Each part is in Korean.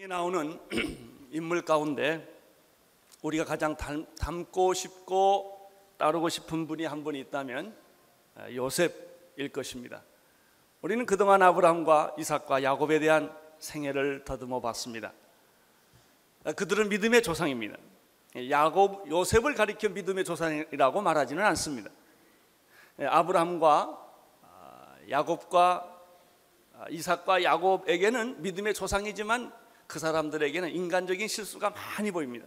성경에 나오는 인물 가운데 우리가 가장 닮고 싶고 따르고 싶은 분이 한 분이 있다면 요셉일 것입니다. 우리는 그동안 아브라함과 이삭과 야곱에 대한 생애를 더듬어 봤습니다. 그들은 믿음의 조상입니다. 요셉을 가리켜 믿음의 조상이라고 말하지는 않습니다. 아브라함과 야곱과 이삭과 야곱에게는 믿음의 조상이지만 그 사람들에게는 인간적인 실수가 많이 보입니다.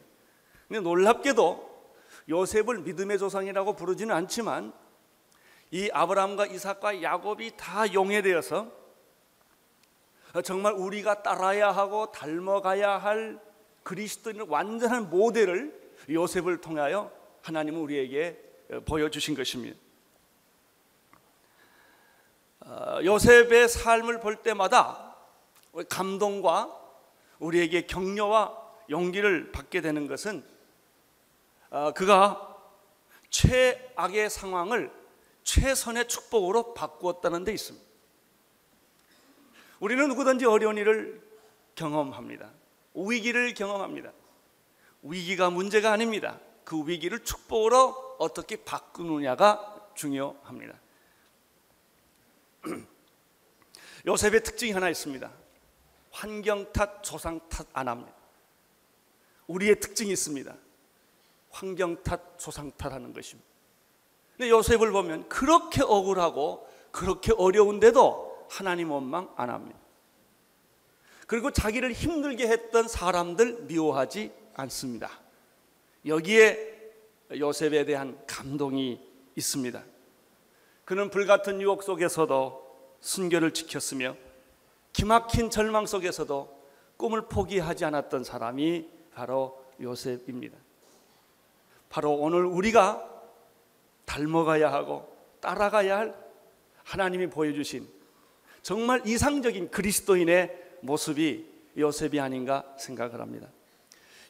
근데 놀랍게도 요셉을 믿음의 조상이라고 부르지는 않지만 이 아브라함과 이삭과 야곱이 다 용해되어서 정말 우리가 따라야 하고 닮아가야 할 그리스도인의 완전한 모델을 요셉을 통하여 하나님은 우리에게 보여주신 것입니다. 요셉의 삶을 볼 때마다 감동과 우리에게 격려와 용기를 받게 되는 것은 그가 최악의 상황을 최선의 축복으로 바꾸었다는 데 있습니다. 우리는 누구든지 어려운 일을 경험합니다. 위기를 경험합니다. 위기가 문제가 아닙니다. 그 위기를 축복으로 어떻게 바꾸느냐가 중요합니다. 요셉의 특징이 하나 있습니다. 환경 탓, 조상 탓 안 합니다. 우리의 특징이 있습니다. 환경 탓, 조상 탓하는 것입니다. 근데 요셉을 보면 그렇게 억울하고 그렇게 어려운데도 하나님 원망 안 합니다. 그리고 자기를 힘들게 했던 사람들 미워하지 않습니다. 여기에 요셉에 대한 감동이 있습니다. 그는 불같은 유혹 속에서도 순결을 지켰으며 기막힌 절망 속에서도 꿈을 포기하지 않았던 사람이 바로 요셉입니다. 바로 오늘 우리가 닮아가야 하고 따라가야 할 하나님이 보여주신 정말 이상적인 그리스도인의 모습이 요셉이 아닌가 생각을 합니다.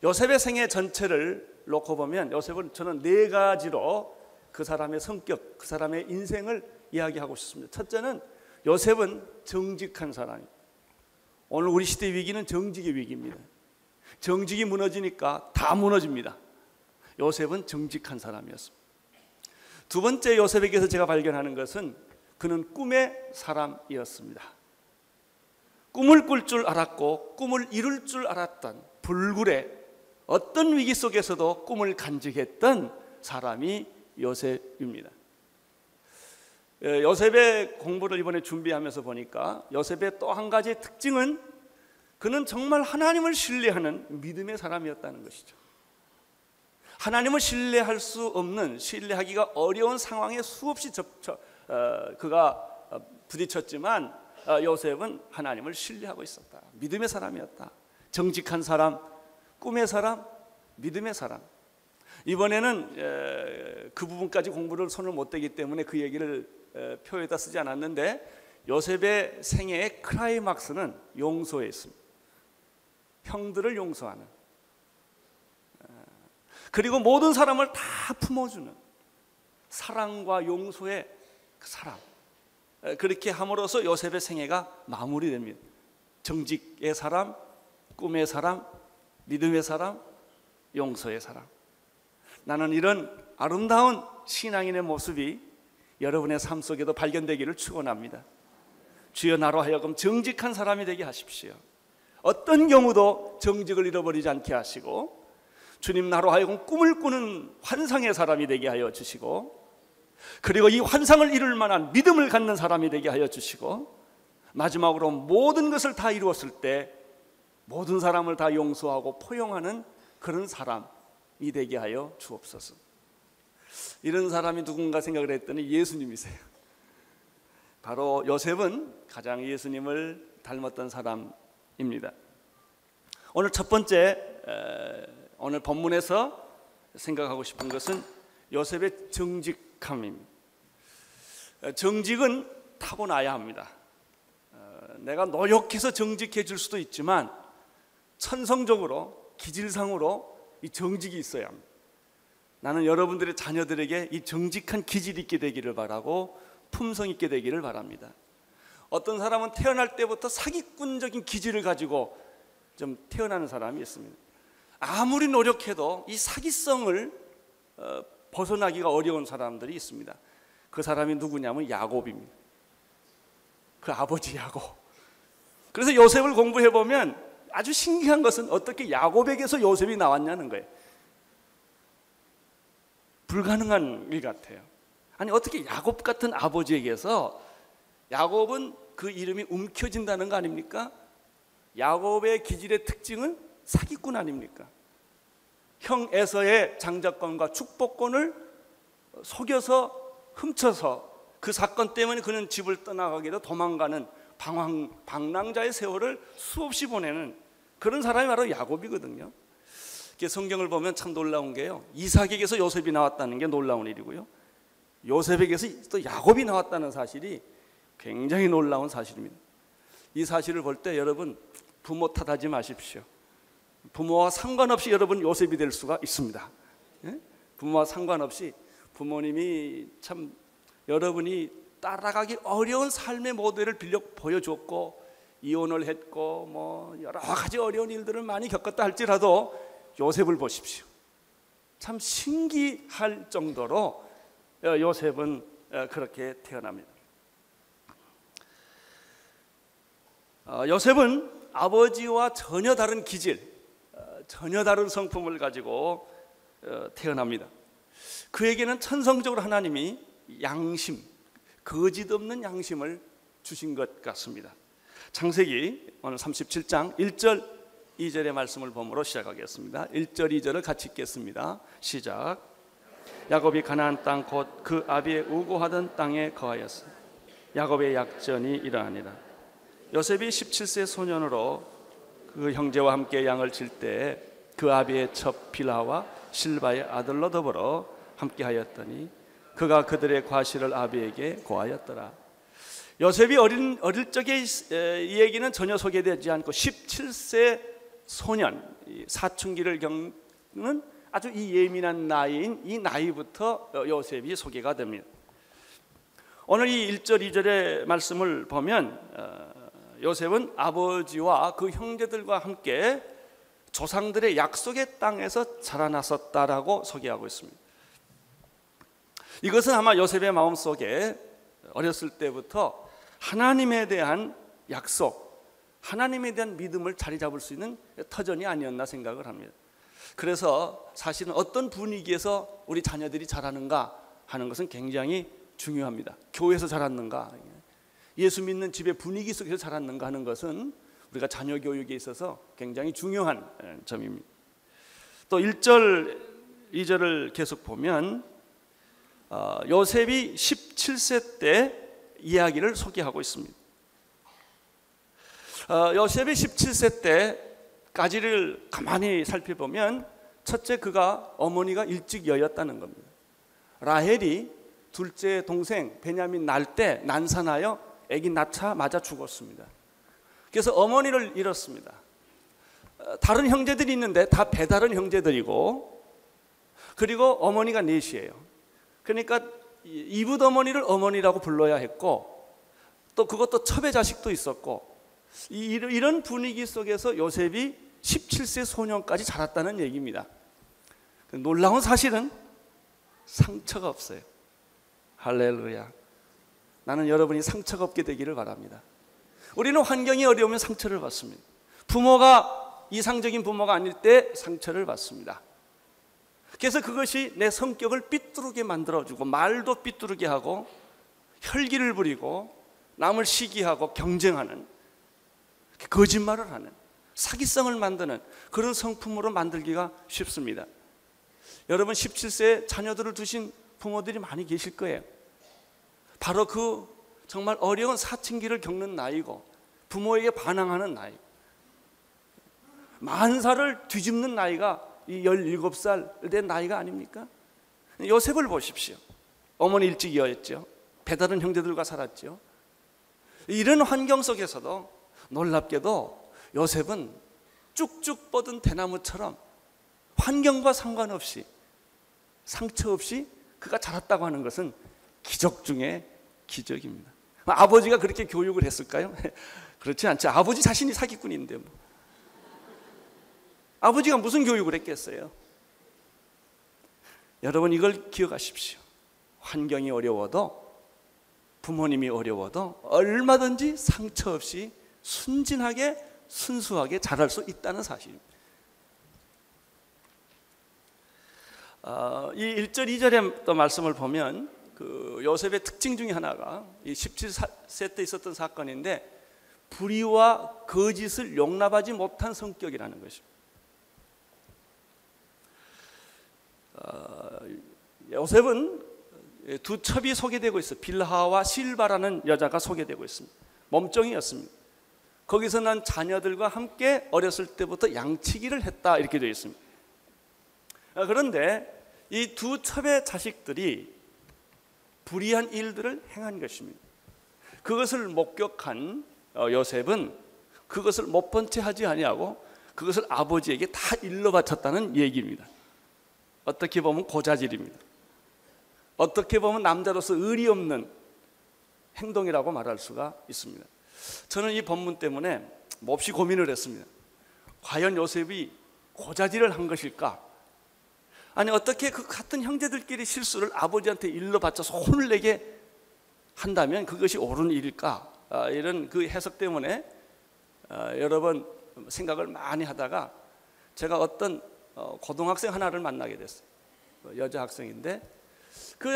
요셉의 생애 전체를 놓고 보면 요셉은 저는 네 가지로 그 사람의 성격, 그 사람의 인생을 이야기하고 싶습니다. 첫째는 요셉은 정직한 사람입니다. 오늘 우리 시대의 위기는 정직의 위기입니다. 정직이 무너지니까 다 무너집니다. 요셉은 정직한 사람이었습니다. 두 번째, 요셉에게서 제가 발견하는 것은 그는 꿈의 사람이었습니다. 꿈을 꿀 줄 알았고 꿈을 이룰 줄 알았던 불굴의 어떤 위기 속에서도 꿈을 간직했던 사람이 요셉입니다. 요셉의 공부를 이번에 준비하면서 보니까 요셉의 또 한 가지 특징은 그는 정말 하나님을 신뢰하는 믿음의 사람이었다는 것이죠. 하나님을 신뢰할 수 없는, 신뢰하기가 어려운 상황에 수없이 그가 부딪혔지만 요셉은 하나님을 신뢰하고 있었다. 믿음의 사람이었다. 정직한 사람, 꿈의 사람, 믿음의 사람. 이번에는 그 부분까지 공부를 손을 못 대기 때문에 그 얘기를 표에다 쓰지 않았는데 요셉의 생애의 클라이막스는 용서에 있습니다. 형들을 용서하는, 그리고 모든 사람을 다 품어주는 사랑과 용서의 그 사람, 그렇게 함으로써 요셉의 생애가 마무리됩니다. 정직의 사람, 꿈의 사람, 믿음의 사람, 용서의 사람. 나는 이런 아름다운 신앙인의 모습이 여러분의 삶 속에도 발견되기를 축원합니다. 주여 나로 하여금 정직한 사람이 되게 하십시오. 어떤 경우도 정직을 잃어버리지 않게 하시고, 주님 나로 하여금 꿈을 꾸는 환상의 사람이 되게 하여 주시고, 그리고 이 환상을 이룰 만한 믿음을 갖는 사람이 되게 하여 주시고, 마지막으로 모든 것을 다 이루었을 때 모든 사람을 다 용서하고 포용하는 그런 사람이 되게 하여 주옵소서. 이런 사람이 누군가 생각을 했더니 예수님이세요. 바로 요셉은 가장 예수님을 닮았던 사람입니다. 오늘 첫 번째, 오늘 본문에서 생각하고 싶은 것은 요셉의 정직함입니다. 정직은 타고나야 합니다. 내가 노력해서 정직해질 수도 있지만 천성적으로, 기질상으로 이 정직이 있어야 합니다. 나는 여러분들의 자녀들에게 이 정직한 기질이 있게 되기를 바라고 품성 있게 되기를 바랍니다. 어떤 사람은 태어날 때부터 사기꾼적인 기질을 가지고 좀 태어나는 사람이 있습니다. 아무리 노력해도 이 사기성을 벗어나기가 어려운 사람들이 있습니다. 그 사람이 누구냐면 야곱입니다. 그 아버지 야곱. 그래서 요셉을 공부해 보면 아주 신기한 것은 어떻게 야곱에게서 요셉이 나왔냐는 거예요. 불가능한 일 같아요. 아니 어떻게 야곱 같은 아버지에게서, 야곱은 그 이름이 움켜진다는 거 아닙니까? 야곱의 기질의 특징은 사기꾼 아닙니까? 형 에서의 장자권과 축복권을 속여서 훔쳐서 그 사건 때문에 그는 집을 떠나가기도 도망가는 방랑자의 세월을 수없이 보내는 그런 사람이 바로 야곱이거든요. 성경을 보면 참 놀라운 게요, 이삭에게서 요셉이 나왔다는 게 놀라운 일이고요, 요셉에게서 또 야곱이 나왔다는 사실이 굉장히 놀라운 사실입니다. 이 사실을 볼 때 여러분 부모 탓하지 마십시오. 부모와 상관없이 여러분 요셉이 될 수가 있습니다. 부모와 상관없이 부모님이 참 여러분이 따라가기 어려운 삶의 모델을 보여줬고 이혼을 했고 뭐 여러 가지 어려운 일들을 많이 겪었다 할지라도 요셉을 보십시오. 참 신기할 정도로 요셉은 그렇게 태어납니다. 요셉은 아버지와 전혀 다른 기질, 전혀 다른 성품을 가지고 태어납니다. 그에게는 천성적으로 하나님이 양심, 거짓 없는 양심을 주신 것 같습니다. 창세기 오늘 37장 1절 2절의 말씀을 보므로 시작하겠습니다. 1절 2절을 같이 읽겠습니다. 시작. 야곱이 가나안 땅 곧 그 아비의 우고하던 땅에 거하였으니 야곱의 약전이 이러하니라. 요셉이 17세 소년으로 그 형제와 함께 양을 칠 때 그 아비의 첩 빌하와 실바의 아들로 더불어 함께 하였더니 그가 그들의 과실을 아비에게 고하였더라. 요셉이 어릴 적의 이 얘기는 전혀 소개되지 않고 17세 소년, 사춘기를 겪는 아주 이 예민한 나이인 이 나이부터 요셉이 소개가 됩니다. 오늘 이 1절 2절의 말씀을 보면 요셉은 아버지와 그 형제들과 함께 조상들의 약속의 땅에서 자라났었다라고 소개하고 있습니다. 이것은 아마 요셉의 마음속에 어렸을 때부터 하나님에 대한 약속, 하나님에 대한 믿음을 자리 잡을 수 있는 터전이 아니었나 생각을 합니다. 그래서 사실은 어떤 분위기에서 우리 자녀들이 자라는가 하는 것은 굉장히 중요합니다. 교회에서 자랐는가, 예수 믿는 집의 분위기 속에서 자랐는가 하는 것은 우리가 자녀 교육에 있어서 굉장히 중요한 점입니다. 또 1절, 2절을 계속 보면 요셉이 17세 때 이야기를 소개하고 있습니다. 요셉이 17세 때까지를 가만히 살펴보면 첫째, 그가 어머니가 일찍 여였다는 겁니다. 라헬이 둘째 동생 베냐민 낳을 때 난산하여 아기 낳자마자 죽었습니다. 그래서 어머니를 잃었습니다. 다른 형제들이 있는데 다 배다른 형제들이고, 그리고 어머니가 넷이에요. 그러니까 이붓 어머니를 어머니라고 불러야 했고, 또 그것도 첩의 자식도 있었고, 이런 분위기 속에서 요셉이 17세 소년까지 자랐다는 얘기입니다. 놀라운 사실은 상처가 없어요. 할렐루야. 나는 여러분이 상처가 없게 되기를 바랍니다. 우리는 환경이 어려우면 상처를 받습니다. 부모가 이상적인 부모가 아닐 때 상처를 받습니다. 그래서 그것이 내 성격을 삐뚤게 만들어주고, 말도 삐뚤게 하고, 혈기를 부리고, 남을 시기하고 경쟁하는, 거짓말을 하는, 사기성을 만드는 그런 성품으로 만들기가 쉽습니다. 여러분 17세 자녀들을 두신 부모들이 많이 계실 거예요. 바로 그 정말 어려운 사춘기를 겪는 나이고, 부모에게 반항하는 나이, 만사를 뒤집는 나이가 이 17살 된 나이가 아닙니까? 요셉을 보십시오. 어머니 일찍 이어였죠. 배다른 형제들과 살았죠. 이런 환경 속에서도 놀랍게도 요셉은 쭉쭉 뻗은 대나무처럼 환경과 상관없이, 상처 없이 그가 자랐다고 하는 것은 기적 중에 기적입니다. 아버지가 그렇게 교육을 했을까요? 그렇지 않죠. 아버지 자신이 사기꾼인데 뭐. 아버지가 무슨 교육을 했겠어요? 여러분 이걸 기억하십시오. 환경이 어려워도, 부모님이 어려워도 얼마든지 상처 없이 순진하게 순수하게 자랄 수 있다는 사실입니다. 이 1절 2절의 또 말씀을 보면 그 요셉의 특징 중에 하나가 이 17세 때 있었던 사건인데 불의와 거짓을 용납하지 못한 성격이라는 것입니다. 요셉은 두 첩이 소개되고 있어요. 빌하와 실바라는 여자가 소개되고 있습니다. 몸종이었습니다. 거기서 난 자녀들과 함께 어렸을 때부터 양치기를 했다 이렇게 되어 있습니다. 그런데 이 두 첩의 자식들이 불의한 일들을 행한 것입니다. 그것을 목격한 요셉은 그것을 못 본 채 하지 아니하고 그것을 아버지에게 다 일러 바쳤다는 얘기입니다. 어떻게 보면 고자질입니다. 어떻게 보면 남자로서 의리 없는 행동이라고 말할 수가 있습니다. 저는 이 본문 때문에 몹시 고민을 했습니다. 과연 요셉이 고자질을 한 것일까? 아니 어떻게 그 같은 형제들끼리 실수를 아버지한테 일러 바쳐서 혼을 내게 한다면 그것이 옳은 일일까? 이런 그 해석 때문에 여러 번 생각을 많이 하다가 제가 어떤 고등학생 하나를 만나게 됐어요. 여자 학생인데 그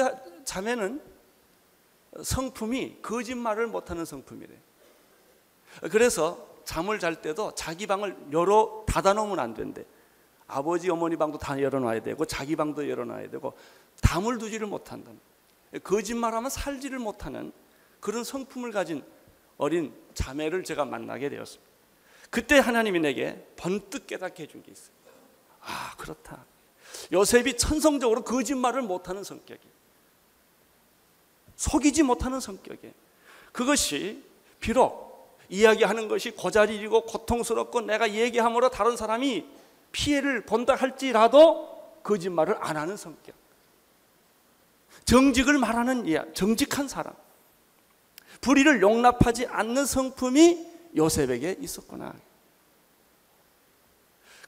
자매는 성품이 거짓말을 못하는 성품이래요. 그래서 잠을 잘 때도 자기 방을 닫아놓으면 안 된대. 아버지 어머니 방도 다 열어놔야 되고 자기 방도 열어놔야 되고 담을 두지를 못한다. 거짓말하면 살지를 못하는 그런 성품을 가진 어린 자매를 제가 만나게 되었습니다. 그때 하나님이 내게 번뜩 깨닫게 해준 게 있어요. 아, 그렇다. 요셉이 천성적으로 거짓말을 못하는 성격이에요. 속이지 못하는 성격이에요. 그것이 비록 이야기하는 것이 고자질이고 고통스럽고 내가 얘기함으로 다른 사람이 피해를 본다 할지라도 거짓말을 안 하는 성격. 정직을 말하는 정직한 사람. 불의를 용납하지 않는 성품이 요셉에게 있었구나.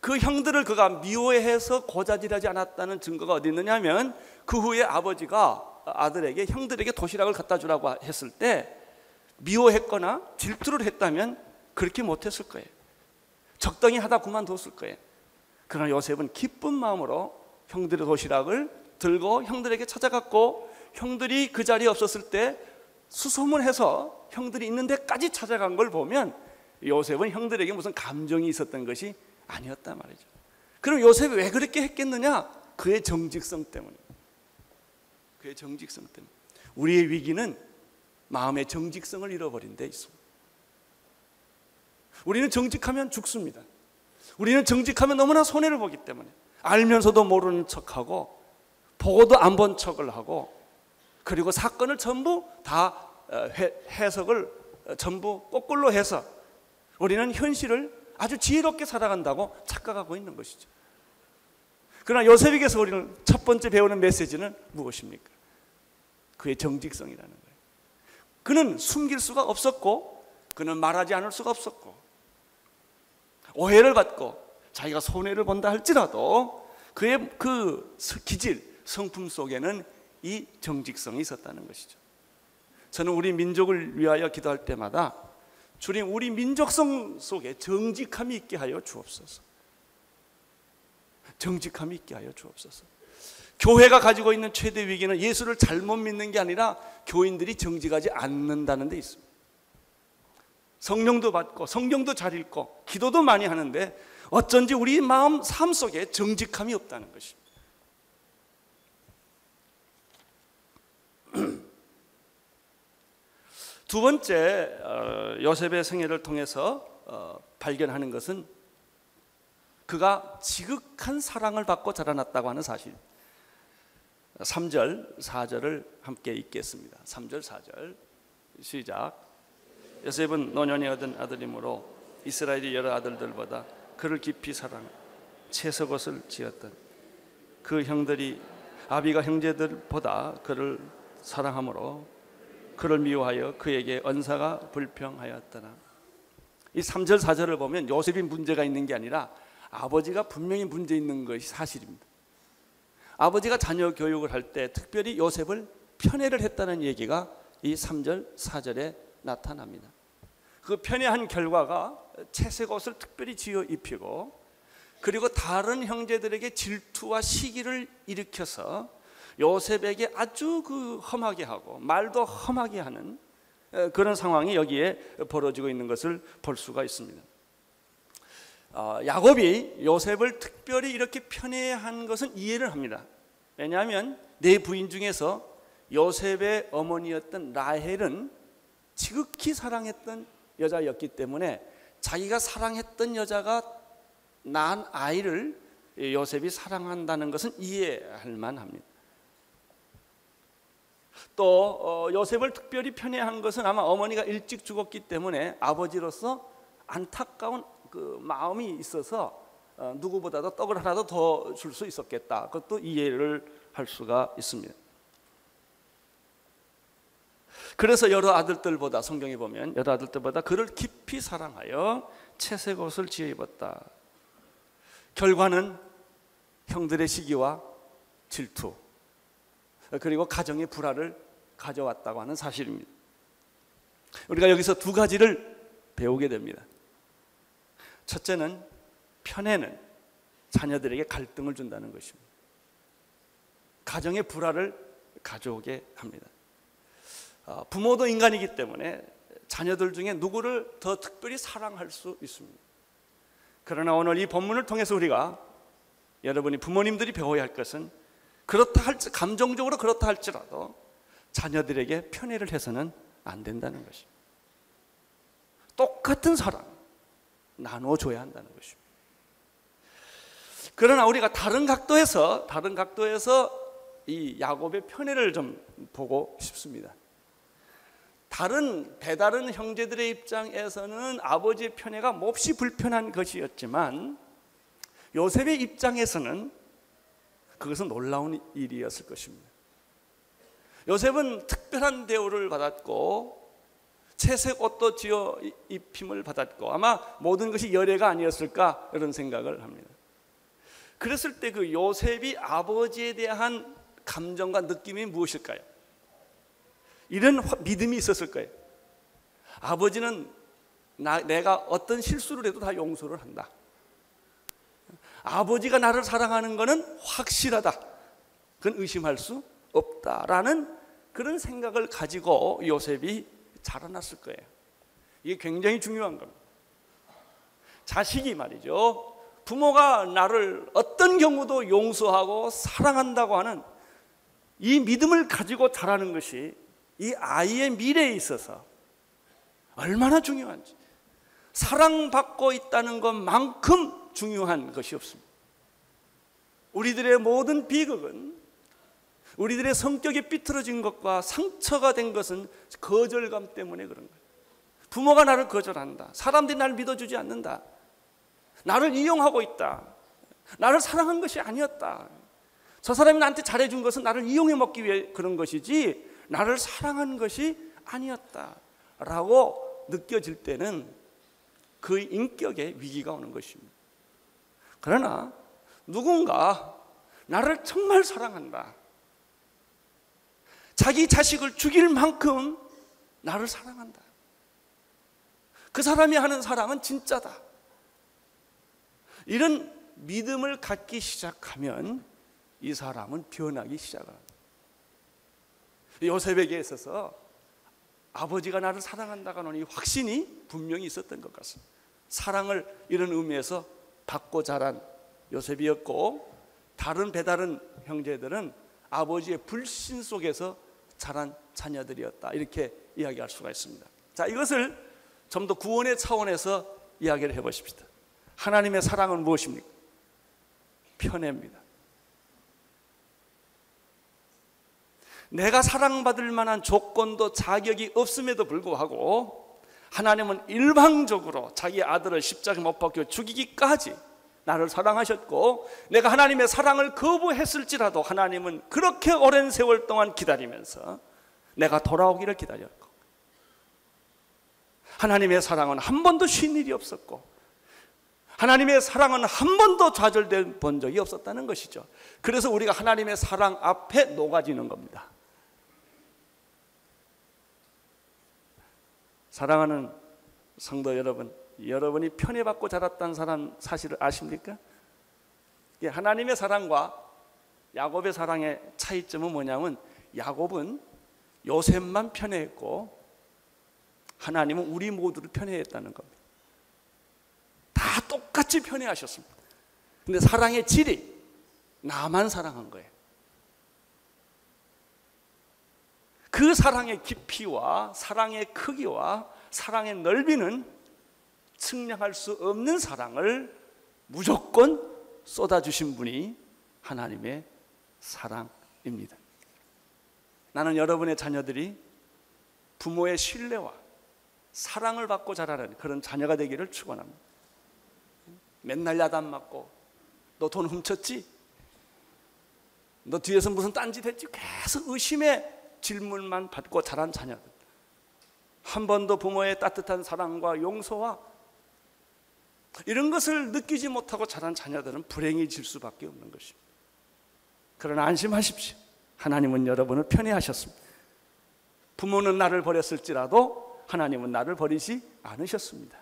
그 형들을 그가 미워해서 고자질하지 않았다는 증거가 어디 있느냐면 그 후에 아버지가 아들에게 형들에게 도시락을 갖다 주라고 했을 때 미워했거나 질투를 했다면 그렇게 못했을 거예요. 적당히 하다 그만뒀을 거예요. 그러나 요셉은 기쁜 마음으로 형들의 도시락을 들고 형들에게 찾아갔고 형들이 그 자리에 없었을 때 수소문해서 형들이 있는 데까지 찾아간 걸 보면 요셉은 형들에게 무슨 감정이 있었던 것이 아니었단 말이죠. 그럼 요셉이 왜 그렇게 했겠느냐? 그의 정직성 때문에. 그의 정직성 때문에. 우리의 위기는 마음의 정직성을 잃어버린 데 있습니다. 우리는 정직하면 죽습니다. 우리는 정직하면 너무나 손해를 보기 때문에 알면서도 모르는 척하고 보고도 안 본 척을 하고 그리고 사건을 전부 다 해석을 전부 거꾸로 해서 우리는 현실을 아주 지혜롭게 살아간다고 착각하고 있는 것이죠. 그러나 요셉에게서 우리는 첫 번째 배우는 메시지는 무엇입니까? 그의 정직성이라는 거예요. 그는 숨길 수가 없었고 그는 말하지 않을 수가 없었고 오해를 받고 자기가 손해를 본다 할지라도 그의 그 기질, 성품 속에는 이 정직성이 있었다는 것이죠. 저는 우리 민족을 위하여 기도할 때마다 주님 우리 민족성 속에 정직함이 있게 하여 주옵소서. 정직함이 있게 하여 주옵소서. 교회가 가지고 있는 최대 위기는 예수를 잘못 믿는 게 아니라 교인들이 정직하지 않는다는 데 있습니다. 성령도 받고 성경도 잘 읽고 기도도 많이 하는데 어쩐지 우리 마음 삶 속에 정직함이 없다는 것입니다. 두 번째 요셉의 생애를 통해서 발견하는 것은 그가 지극한 사랑을 받고 자라났다고 하는 사실. 3절 4절을 함께 읽겠습니다. 3절 4절 시작. 요셉은 노년에 얻은 아들이므로 이스라엘의 여러 아들들보다 그를 깊이 사랑하여 채석옷을 지었던 그 형들이 아비가 형제들보다 그를 사랑하므로 그를 미워하여 그에게 언사가 불평하였더라. 이 3절 4절을 보면 요셉이 문제가 있는 게 아니라 아버지가 분명히 문제 있는 것이 사실입니다. 아버지가 자녀 교육을 할 때 특별히 요셉을 편애를 했다는 얘기가 이 3절, 4절에 나타납니다. 그 편애한 결과가 채색 옷을 특별히 지어 입히고, 그리고 다른 형제들에게 질투와 시기를 일으켜서 요셉에게 아주 험하게 하고 말도 험하게 하는 그런 상황이 여기에 벌어지고 있는 것을 볼 수가 있습니다. 야곱이 요셉을 특별히 이렇게 편애한 것은 이해를 합니다. 왜냐하면 네 부인 중에서 요셉의 어머니였던 라헬은 지극히 사랑했던 여자였기 때문에 자기가 사랑했던 여자가 낳은 아이를 요셉이 사랑한다는 것은 이해할 만합니다. 또 요셉을 특별히 편애한 것은 아마 어머니가 일찍 죽었기 때문에 아버지로서 안타까운 그 마음이 있어서 누구보다도 떡을 하나도 더 줄 수 있었겠다. 그것도 이해를 할 수가 있습니다. 그래서 여러 아들들보다, 성경에 보면 여러 아들들보다 그를 깊이 사랑하여 채색 옷을 지어 입었다. 결과는 형들의 시기와 질투, 그리고 가정의 불화를 가져왔다고 하는 사실입니다. 우리가 여기서 두 가지를 배우게 됩니다. 첫째는 편애는 자녀들에게 갈등을 준다는 것입니다. 가정의 불화를 가져오게 합니다. 부모도 인간이기 때문에 자녀들 중에 누구를 더 특별히 사랑할 수 있습니다. 그러나 오늘 이 본문을 통해서 우리가, 여러분이 부모님들이 배워야 할 것은, 감정적으로 그렇다 할지라도 자녀들에게 편애를 해서는 안 된다는 것입니다. 똑같은 사랑 나눠줘야 한다는 것입니다. 그러나 우리가 다른 각도에서 이 야곱의 편애를 좀 보고 싶습니다. 배다른 형제들의 입장에서는 아버지의 편애가 몹시 불편한 것이었지만 요셉의 입장에서는 그것은 놀라운 일이었을 것입니다. 요셉은 특별한 대우를 받았고 채색 옷도 지어 입힘을 받았고 아마 모든 것이 열애가 아니었을까 이런 생각을 합니다. 그랬을 때 그 요셉이 아버지에 대한 감정과 느낌이 무엇일까요? 이런 믿음이 있었을 거예요. 아버지는 내가 어떤 실수를 해도 다 용서를 한다. 아버지가 나를 사랑하는 것은 확실하다. 그건 의심할 수 없다라는 그런 생각을 가지고 요셉이 자라났을 거예요. 이게 굉장히 중요한 겁니다. 자식이 말이죠, 부모가 나를 어떤 경우도 용서하고 사랑한다고 하는 이 믿음을 가지고 자라는 것이 이 아이의 미래에 있어서 얼마나 중요한지, 사랑받고 있다는 것만큼 중요한 것이 없습니다. 우리들의 모든 비극은, 우리들의 성격이 삐뚤어진 것과 상처가 된 것은 거절감 때문에 그런 거예요. 부모가 나를 거절한다. 사람들이 나를 믿어주지 않는다. 나를 이용하고 있다. 나를 사랑한 것이 아니었다. 저 사람이 나한테 잘해준 것은 나를 이용해 먹기 위해 그런 것이지 나를 사랑한 것이 아니었다 라고 느껴질 때는 그 인격에 위기가 오는 것입니다. 그러나 누군가 나를 정말 사랑한다, 자기 자식을 죽일 만큼 나를 사랑한다, 그 사람이 하는 사랑은 진짜다, 이런 믿음을 갖기 시작하면 이 사람은 변하기 시작합니다. 요셉에게 있어서 아버지가 나를 사랑한다고 하는 이 확신이 분명히 있었던 것 같습니다. 사랑을 이런 의미에서 받고 자란 요셉이었고, 배다른 형제들은 아버지의 불신 속에서 자란 자녀들이었다, 이렇게 이야기할 수가 있습니다. 자, 이것을 좀 더 구원의 차원에서 이야기를 해보십시다. 하나님의 사랑은 무엇입니까? 편애입니다. 내가 사랑받을 만한 조건도 자격이 없음에도 불구하고 하나님은 일방적으로 자기 아들을 십자가에 못 박혀 죽이기까지 나를 사랑하셨고, 내가 하나님의 사랑을 거부했을지라도 하나님은 그렇게 오랜 세월 동안 기다리면서 내가 돌아오기를 기다렸고, 하나님의 사랑은 한 번도 쉰 일이 없었고, 하나님의 사랑은 한 번도 좌절된 본 적이 없었다는 것이죠. 그래서 우리가 하나님의 사랑 앞에 녹아지는 겁니다. 사랑하는 성도 여러분, 여러분이 편애받고 자랐다는 사실을 아십니까? 하나님의 사랑과 야곱의 사랑의 차이점은 뭐냐면, 야곱은 요셉만 편애했고 하나님은 우리 모두를 편애했다는 겁니다. 다 똑같이 편애하셨습니다. 근데 사랑의 질이 나만 사랑한 거예요. 그 사랑의 깊이와 사랑의 크기와 사랑의 넓이는 측량할 수 없는 사랑을 무조건 쏟아주신 분이 하나님의 사랑입니다. 나는 여러분의 자녀들이 부모의 신뢰와 사랑을 받고 자라는 그런 자녀가 되기를 축원합니다. 맨날 야단 맞고 너 돈 훔쳤지? 너 뒤에서 무슨 딴짓 했지? 계속 의심의 질문만 받고 자란 자녀들, 한 번도 부모의 따뜻한 사랑과 용서와 이런 것을 느끼지 못하고 자란 자녀들은 불행해질 수밖에 없는 것입니다. 그러나 안심하십시오. 하나님은 여러분을 편애하셨습니다. 부모는 나를 버렸을지라도 하나님은 나를 버리지 않으셨습니다.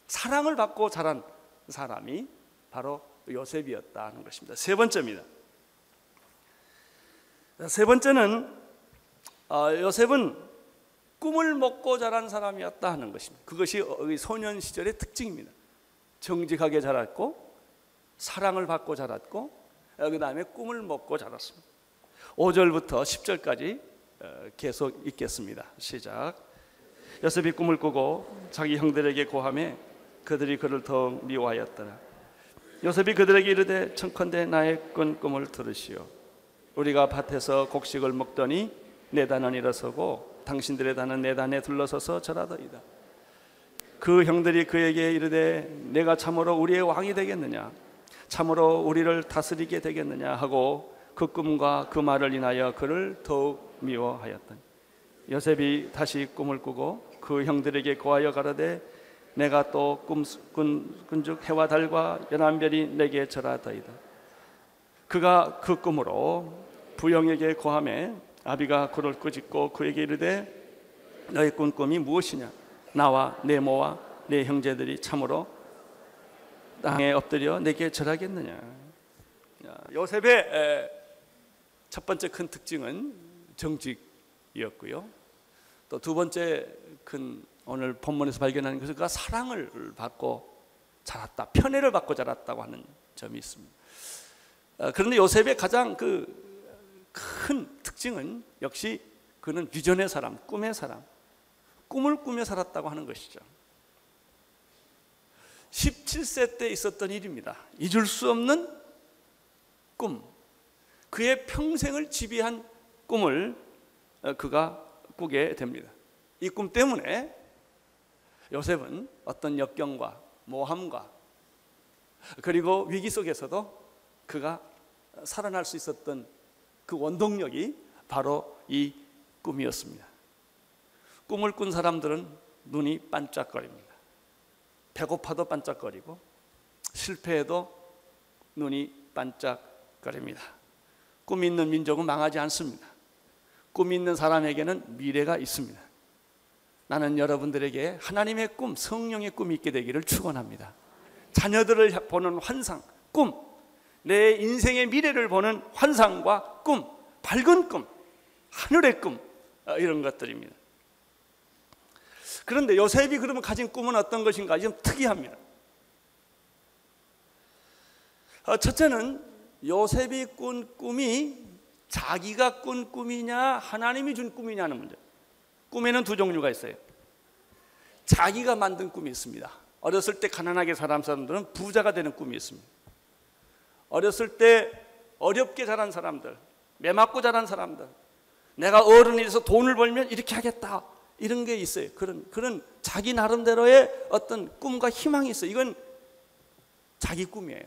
사랑을 받고 자란 사람이 바로 요셉이었다는 것입니다. 세 번째입니다. 세 번째는 요셉은 꿈을 먹고 자란 사람이었다 하는 것입니다. 그것이 소년 시절의 특징입니다. 정직하게 자랐고 사랑을 받고 자랐고 그 다음에 꿈을 먹고 자랐습니다. 5절부터 10절까지 계속 읽겠습니다. 시작. 요셉이 꿈을 꾸고 자기 형들에게 고하매 그들이 그를 더욱 미워하였더라. 요셉이 그들에게 이르되 청컨대 나의 꾼 꿈을 들으시오. 우리가 밭에서 곡식을 먹더니 내 단은 일어서고 당신들의 단은 내 단에 둘러서서 절하더이다. 그 형들이 그에게 이르되 내가 참으로 우리의 왕이 되겠느냐, 참으로 우리를 다스리게 되겠느냐 하고 그 꿈과 그 말을 인하여 그를 더욱 미워하였더니 요셉이 다시 꿈을 꾸고 그 형들에게 고하여 가로되 내가 또 꾼즉 해와 달과 연한별이 내게 절하더이다. 그가 그 꿈으로 부형에게 고하매 아비가 그를 꾸짖고 그에게 이르되 너의 꾼 꿈이 무엇이냐? 나와 내 모와 내 형제들이 참으로 땅에 엎드려 내게 절하겠느냐? 요셉의 첫 번째 큰 특징은 정직이었고요. 또 두 번째 큰 오늘 본문에서 발견하는 것은 그가 사랑을 받고 자랐다, 편애를 받고 자랐다고 하는 점이 있습니다. 그런데 요셉의 가장 큰 특징은 역시 그는 비전의 사람, 꿈의 사람, 꿈을 꾸며 살았다고 하는 것이죠. 17세 때 있었던 일입니다. 잊을 수 없는 꿈, 그의 평생을 지배한 꿈을 그가 꾸게 됩니다. 이 꿈 때문에 요셉은 어떤 역경과 모함과 그리고 위기 속에서도 그가 살아날 수 있었던 그 원동력이 바로 이 꿈이었습니다. 꿈을 꾼 사람들은 눈이 반짝거립니다. 배고파도 반짝거리고 실패해도 눈이 반짝거립니다. 꿈이 있는 민족은 망하지 않습니다. 꿈이 있는 사람에게는 미래가 있습니다. 나는 여러분들에게 하나님의 꿈, 성령의 꿈이 있게 되기를 축원합니다. 자녀들을 보는 환상, 꿈, 내 인생의 미래를 보는 환상과 꿈, 밝은 꿈, 하늘의 꿈, 이런 것들입니다. 그런데 요셉이 그러면 가진 꿈은 어떤 것인가? 좀 특이합니다. 첫째는 요셉이 꾼 꿈이 자기가 꾼 꿈이냐 하나님이 준 꿈이냐는 문제. 꿈에는 두 종류가 있어요. 자기가 만든 꿈이 있습니다. 어렸을 때 가난하게 자란 사람들은 부자가 되는 꿈이 있습니다. 어렸을 때 어렵게 자란 사람들, 매맞고 자란 사람들, 내가 어른이 돼서 돈을 벌면 이렇게 하겠다, 이런 게 있어요. 그런 자기 나름대로의 어떤 꿈과 희망이 있어요. 이건 자기 꿈이에요.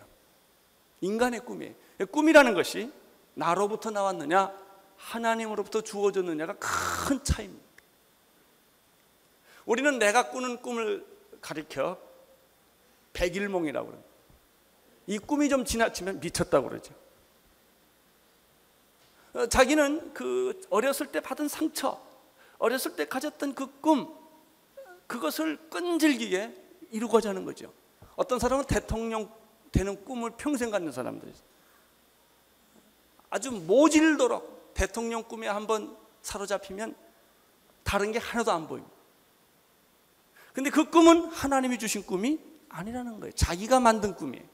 인간의 꿈이에요. 꿈이라는 것이 나로부터 나왔느냐 하나님으로부터 주어졌느냐가 큰 차이입니다. 우리는 내가 꾸는 꿈을 가리켜 백일몽이라고 그래요. 이 꿈이 좀 지나치면 미쳤다고 그러죠. 자기는 그 어렸을 때 받은 상처, 어렸을 때 가졌던 그 꿈, 그것을 끈질기게 이루고자 하는 거죠. 어떤 사람은 대통령 되는 꿈을 평생 갖는 사람들이 있어요. 아주 모질도록 대통령 꿈에 한번 사로잡히면 다른 게 하나도 안 보입니다. 근데 그 꿈은 하나님이 주신 꿈이 아니라는 거예요. 자기가 만든 꿈이에요.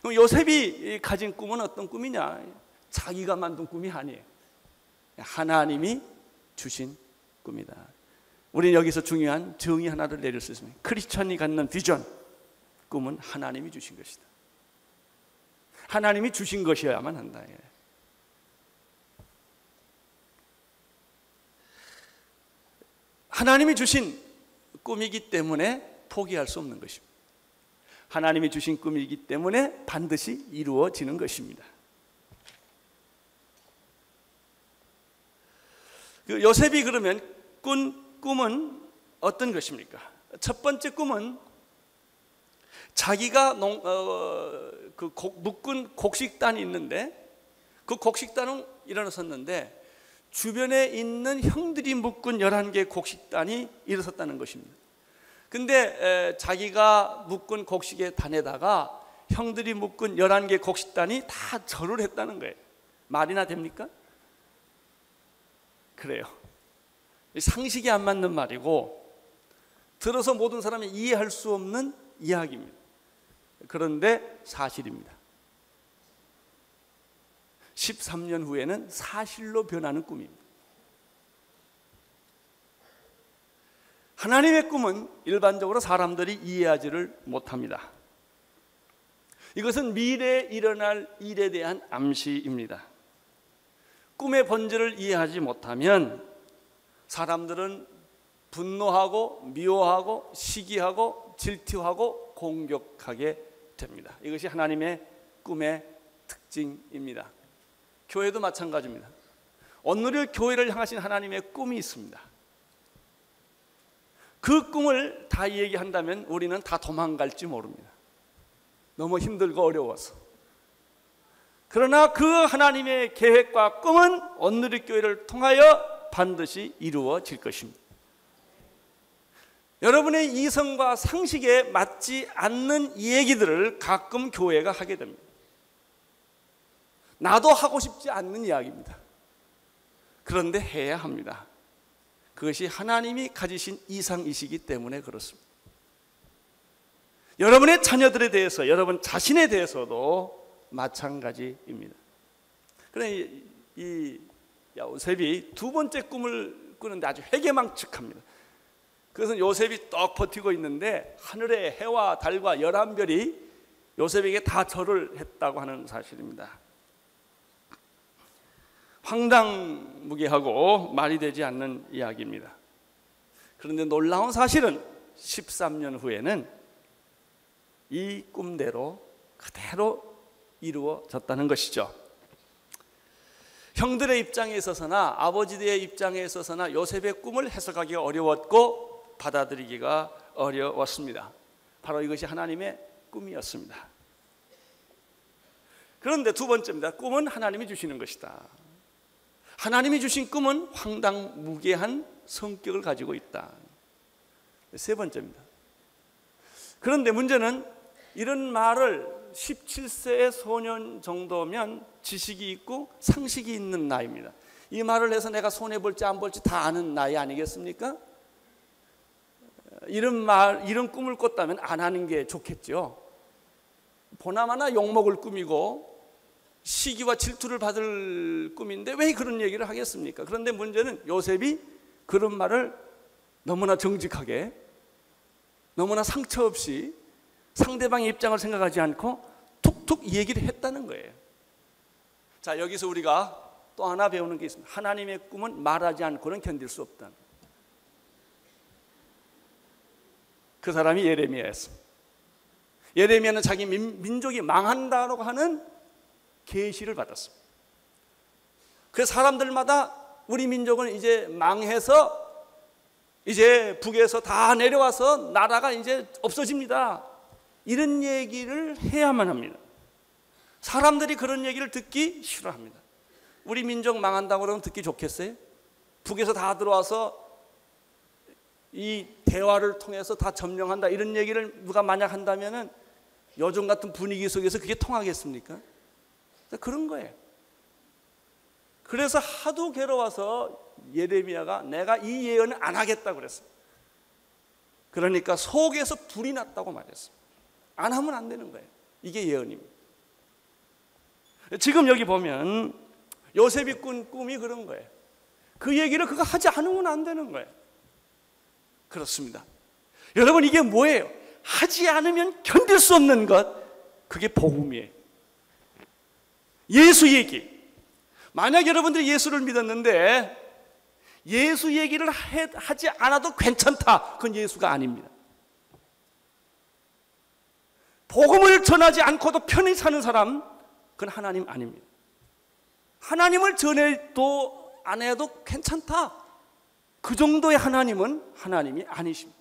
그럼 요셉이 가진 꿈은 어떤 꿈이냐? 자기가 만든 꿈이 아니에요. 하나님이 주신 꿈이다. 우리는 여기서 중요한 정의 하나를 내릴 수 있습니다. 크리스천이 갖는 비전, 꿈은 하나님이 주신 것이다. 하나님이 주신 것이어야만 한다. 하나님이 주신 꿈이기 때문에 포기할 수 없는 것입니다. 하나님이 주신 꿈이기 때문에 반드시 이루어지는 것입니다. 요셉이 그러면 꾼 꿈은 어떤 것입니까? 첫 번째 꿈은 자기가 묶은 곡식단이 있는데 그 곡식단은 일어섰는데 주변에 있는 형들이 묶은 11개의 곡식단이 일어섰다는 것입니다. 근데 자기가 묶은 곡식의 단에다가 형들이 묶은 11개의 곡식단이 다 절을 했다는 거예요. 말이나 됩니까? 그래요. 상식이 안 맞는 말이고 들어서 모든 사람이 이해할 수 없는 이야기입니다. 그런데 사실입니다. 13년 후에는 사실로 변하는 꿈입니다. 하나님의 꿈은 일반적으로 사람들이 이해하지를 못합니다. 이것은 미래에 일어날 일에 대한 암시입니다. 꿈의 본질을 이해하지 못하면 사람들은 분노하고 미워하고 시기하고 질투하고 공격하게 됩니다. 이것이 하나님의 꿈의 특징입니다. 교회도 마찬가지입니다. 오늘의 교회를 향하신 하나님의 꿈이 있습니다. 그 꿈을 다 얘기한다면 우리는 다 도망갈지 모릅니다. 너무 힘들고 어려워서. 그러나 그 하나님의 계획과 꿈은 오늘의 교회를 통하여 반드시 이루어질 것입니다. 여러분의 이성과 상식에 맞지 않는 얘기들을 가끔 교회가 하게 됩니다. 나도 하고 싶지 않는 이야기입니다. 그런데 해야 합니다. 그것이 하나님이 가지신 이상이시기 때문에 그렇습니다. 여러분의 자녀들에 대해서, 여러분 자신에 대해서도 마찬가지입니다. 그런데 이 요셉이 두 번째 꿈을 꾸는데 아주 회개망측합니다. 그것은 요셉이 떡 버티고 있는데 하늘의 해와 달과 11별이 요셉에게 다 절을 했다고 하는 사실입니다. 황당무계하고 말이 되지 않는 이야기입니다. 그런데 놀라운 사실은 13년 후에는 이 꿈대로 그대로 이루어졌다는 것이죠. 형들의 입장에 있어서나 아버지들의 입장에 있어서나 요셉의 꿈을 해석하기가 어려웠고 받아들이기가 어려웠습니다. 바로 이것이 하나님의 꿈이었습니다. 그런데 두 번째입니다. 꿈은 하나님이 주시는 것이다. 하나님이 주신 꿈은 황당무계한 성격을 가지고 있다. 세 번째입니다. 그런데 문제는 이런 말을 17세의 소년 정도면 지식이 있고 상식이 있는 나이입니다. 이 말을 해서 내가 손해볼지 안 볼지 다 아는 나이 아니겠습니까? 이런 꿈을 꿨다면 안 하는 게 좋겠죠. 보나마나 욕먹을 꿈이고 시기와 질투를 받을 꿈인데 왜 그런 얘기를 하겠습니까? 그런데 문제는 요셉이 그런 말을 너무나 정직하게, 너무나 상처 없이 상대방의 입장을 생각하지 않고 툭툭 얘기를 했다는 거예요. 자, 여기서 우리가 또 하나 배우는 게 있습니다. 하나님의 꿈은 말하지 않고는 견딜 수 없다. 그 사람이 예레미야였습니다. 예레미야는 자기 민족이 망한다고 하는 계시를 받았습니다. 그 사람들마다 우리 민족은 이제 망해서 이제 북에서 다 내려와서 나라가 이제 없어집니다. 이런 얘기를 해야만 합니다. 사람들이 그런 얘기를 듣기 싫어합니다. 우리 민족 망한다고 그러면 듣기 좋겠어요? 북에서 다 들어와서 이 대화를 통해서 다 점령한다 이런 얘기를 누가 만약 한다면은 요즘 같은 분위기 속에서 그게 통하겠습니까? 그런 거예요. 그래서 하도 괴로워서 예레미야가 내가 이 예언을 안 하겠다고 그랬어요. 그러니까 속에서 불이 났다고 말했어요. 안 하면 안 되는 거예요. 이게 예언입니다. 지금 여기 보면 요셉이 꾼 꿈이 그런 거예요. 그 얘기를 그가 하지 않으면 안 되는 거예요. 그렇습니다. 여러분, 이게 뭐예요? 하지 않으면 견딜 수 없는 것, 그게 복음이에요. 예수 얘기. 만약 여러분들이 예수를 믿었는데 예수 얘기를 하지 않아도 괜찮다, 그건 예수가 아닙니다. 복음을 전하지 않고도 편히 사는 사람, 그건 하나님 아닙니다. 하나님을 전해도 안 해도 괜찮다, 그 정도의 하나님은 하나님이 아니십니다.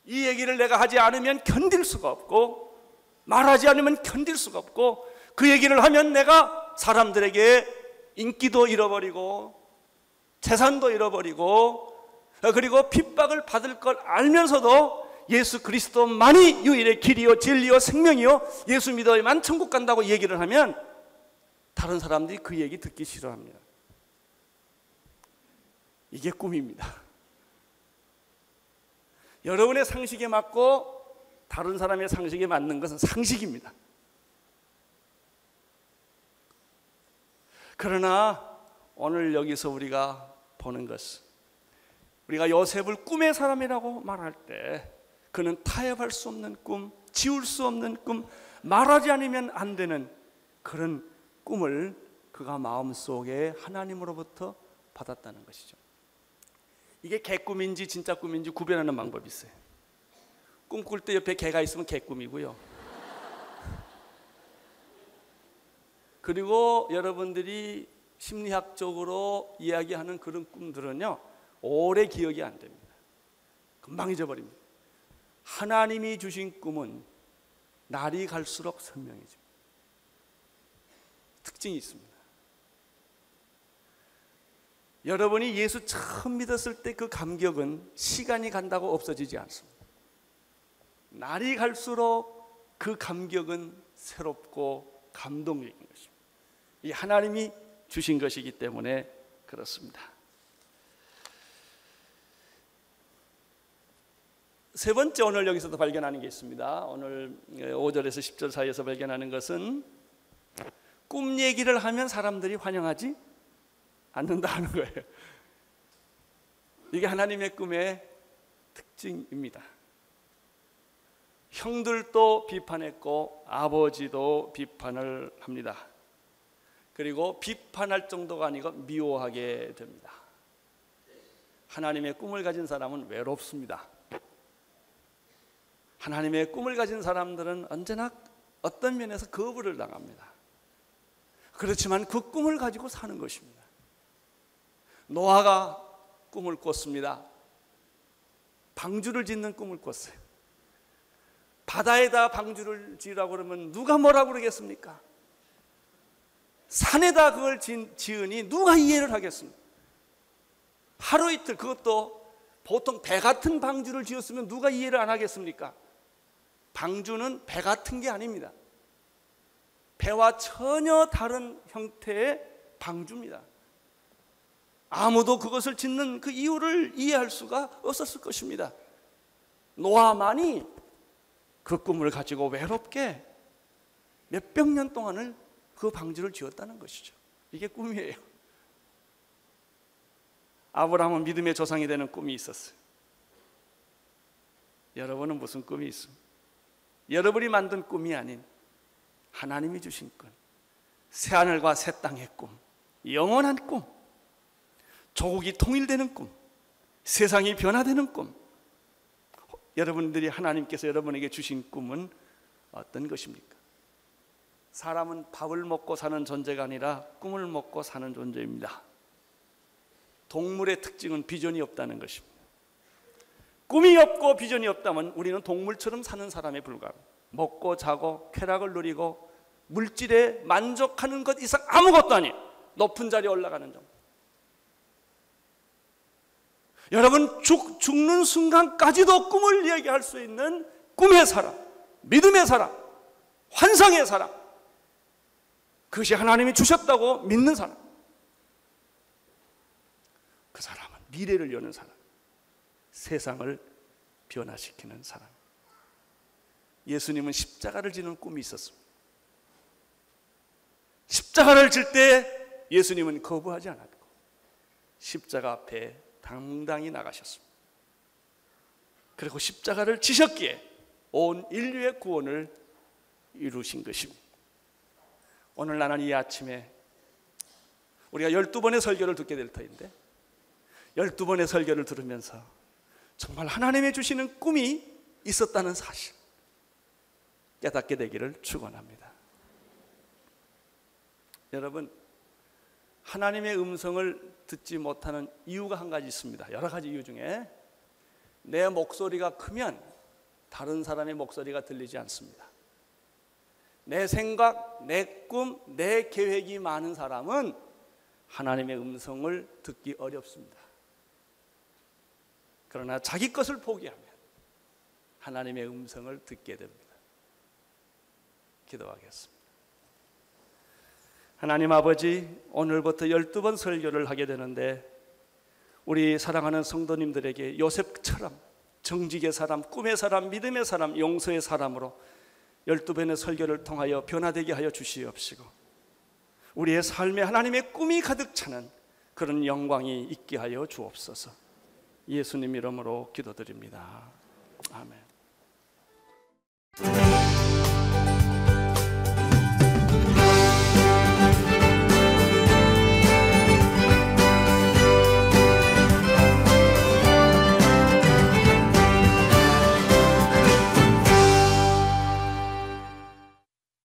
이 얘기를 내가 하지 않으면 견딜 수가 없고, 말하지 않으면 견딜 수가 없고, 그 얘기를 하면 내가 사람들에게 인기도 잃어버리고 재산도 잃어버리고 그리고 핍박을 받을 걸 알면서도 예수 그리스도만이 유일의 길이요 진리요 생명이요 예수 믿어야만 천국 간다고 얘기를 하면 다른 사람들이 그 얘기 듣기 싫어합니다. 이게 꿈입니다. 여러분의 상식에 맞고 다른 사람의 상식에 맞는 것은 상식입니다. 그러나 오늘 여기서 우리가 보는 것은, 우리가 요셉을 꿈의 사람이라고 말할 때 그는 타협할 수 없는 꿈, 지울 수 없는 꿈, 말하지 않으면 안 되는 그런 꿈을 그가 마음속에 하나님으로부터 받았다는 것이죠. 이게 개꿈인지 진짜 꿈인지 구별하는 방법이 있어요. 꿈꿀 때 옆에 개가 있으면 개꿈이고요. 그리고 여러분들이 심리학적으로 이야기하는 그런 꿈들은요, 오래 기억이 안 됩니다. 금방 잊어버립니다. 하나님이 주신 꿈은 날이 갈수록 선명해집니다. 특징이 있습니다. 여러분이 예수 처음 믿었을 때 그 감격은 시간이 간다고 없어지지 않습니다. 날이 갈수록 그 감격은 새롭고 감동적인 것입니다. 이 하나님이 주신 것이기 때문에 그렇습니다. 세 번째, 오늘 여기서도 발견하는 게 있습니다. 오늘 5절에서 10절 사이에서 발견하는 것은 꿈 얘기를 하면 사람들이 환영하지 않는다는 거예요. 이게 하나님의 꿈의 특징입니다. 형들도 비판했고 아버지도 비판을 합니다. 그리고 비판할 정도가 아니고 미워하게 됩니다. 하나님의 꿈을 가진 사람은 외롭습니다. 하나님의 꿈을 가진 사람들은 언제나 어떤 면에서 거부를 당합니다. 그렇지만 그 꿈을 가지고 사는 것입니다. 노아가 꿈을 꿨습니다. 방주를 짓는 꿈을 꿨어요. 바다에다 방주를 지으라고 그러면 누가 뭐라고 그러겠습니까? 산에다 그걸 지으니 누가 이해를 하겠습니까? 하루 이틀, 그것도 보통 배 같은 방주를 지었으면 누가 이해를 안 하겠습니까? 방주는 배 같은 게 아닙니다. 배와 전혀 다른 형태의 방주입니다. 아무도 그것을 짓는 그 이유를 이해할 수가 없었을 것입니다. 노아만이 그 꿈을 가지고 외롭게 몇백 년 동안을 그 방주를 지었다는 것이죠. 이게 꿈이에요. 아브라함은 믿음의 조상이 되는 꿈이 있었어요. 여러분은 무슨 꿈이 있습니까? 여러분이 만든 꿈이 아닌 하나님이 주신 꿈, 새하늘과 새 땅의 꿈, 영원한 꿈, 조국이 통일되는 꿈, 세상이 변화되는 꿈. 여러분들이 하나님께서 여러분에게 주신 꿈은 어떤 것입니까? 사람은 밥을 먹고 사는 존재가 아니라 꿈을 먹고 사는 존재입니다. 동물의 특징은 비전이 없다는 것입니다. 꿈이 없고 비전이 없다면 우리는 동물처럼 사는 사람에 불과합니다. 먹고 자고 쾌락을 누리고 물질에 만족하는 것 이상 아무것도 아니에요. 높은 자리에 올라가는 정도. 여러분, 죽는 순간까지도 꿈을 얘기할 수 있는 꿈의 사람, 믿음의 사람, 환상의 사람, 그것이 하나님이 주셨다고 믿는 사람, 그 사람은 미래를 여는 사람, 세상을 변화시키는 사람. 예수님은 십자가를 지는 꿈이 있었습니다. 십자가를 질 때 예수님은 거부하지 않았고 십자가 앞에 당당히 나가셨습니다. 그리고 십자가를 지셨기에 온 인류의 구원을 이루신 것입니다. 오늘 나는 이 아침에 우리가 12번의 설교를 듣게 될 터인데 12번의 설교를 들으면서 정말 하나님이 주시는 꿈이 있었다는 사실 깨닫게 되기를 축원합니다. 여러분, 하나님의 음성을 듣지 못하는 이유가 한 가지 있습니다. 여러 가지 이유 중에 내 목소리가 크면 다른 사람의 목소리가 들리지 않습니다. 내 생각, 내 꿈, 내 계획이 많은 사람은 하나님의 음성을 듣기 어렵습니다. 그러나 자기 것을 포기하면 하나님의 음성을 듣게 됩니다. 기도하겠습니다. 하나님 아버지, 오늘부터 12번 설교를 하게 되는데 우리 사랑하는 성도님들에게 요셉처럼 정직의 사람, 꿈의 사람, 믿음의 사람, 용서의 사람으로 12번의 설교를 통하여 변화되게 하여 주시옵시고 우리의 삶에 하나님의 꿈이 가득 차는 그런 영광이 있게 하여 주옵소서. 예수님 이름으로 기도드립니다. 아멘.